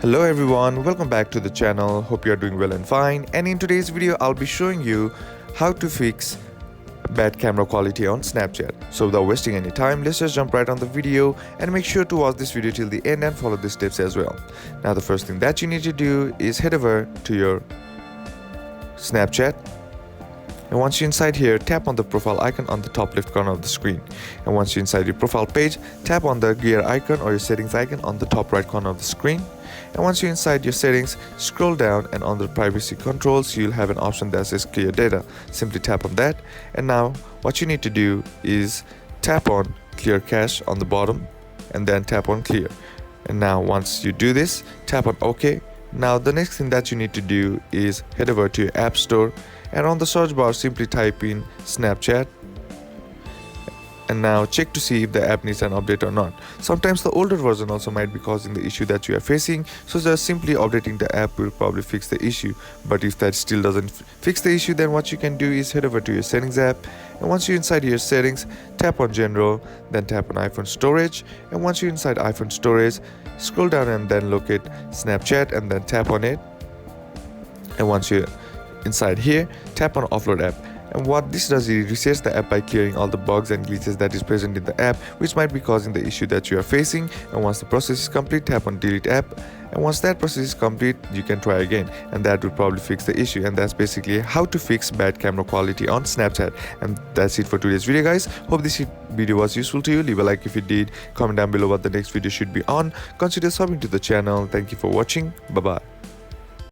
Hello everyone, welcome back to the channel. Hope you are doing well and fine. And in today's video, I'll be showing you how to fix bad camera quality on Snapchat. So without wasting any time, let's just jump right on the video and make sure to watch this video till the end and follow the steps as well. Now the first thing that you need to do is head over to your Snapchat. And once you're inside here, tap on the profile icon on the top left corner of the screen. And once you're inside your profile page, tap on the gear icon or your settings icon on the top right corner of the screen. And once you're inside your settings, scroll down and on the privacy controls, you'll have an option that says clear data. Simply tap on that. And now what you need to do is tap on clear cache on the bottom and then tap on clear. And now once you do this, tap on OK. Now the next thing that you need to do is head over to your app store and on the search bar simply type in Snapchat and now check to see if the app needs an update or not. Sometimes the older version also might be causing the issue that you are facing, so just simply updating the app will probably fix the issue. But if that still doesn't fix the issue, then what you can do is head over to your settings app, and once you're inside your settings, tap on general, then tap on iPhone storage, and once you're inside iPhone storage, scroll down and then locate Snapchat and then tap on it. And once you're inside here, tap on offload app. And what this does is it resets the app by clearing all the bugs and glitches that is present in the app, which might be causing the issue that you are facing. And once the process is complete, tap on delete app. And once that process is complete, you can try again, and that will probably fix the issue. And that's basically how to fix bad camera quality on Snapchat. And that's it for today's video, guys. Hope this video was useful to you. Leave a like if it did. Comment down below what the next video should be on. Consider subbing to the channel. Thank you for watching. Bye bye.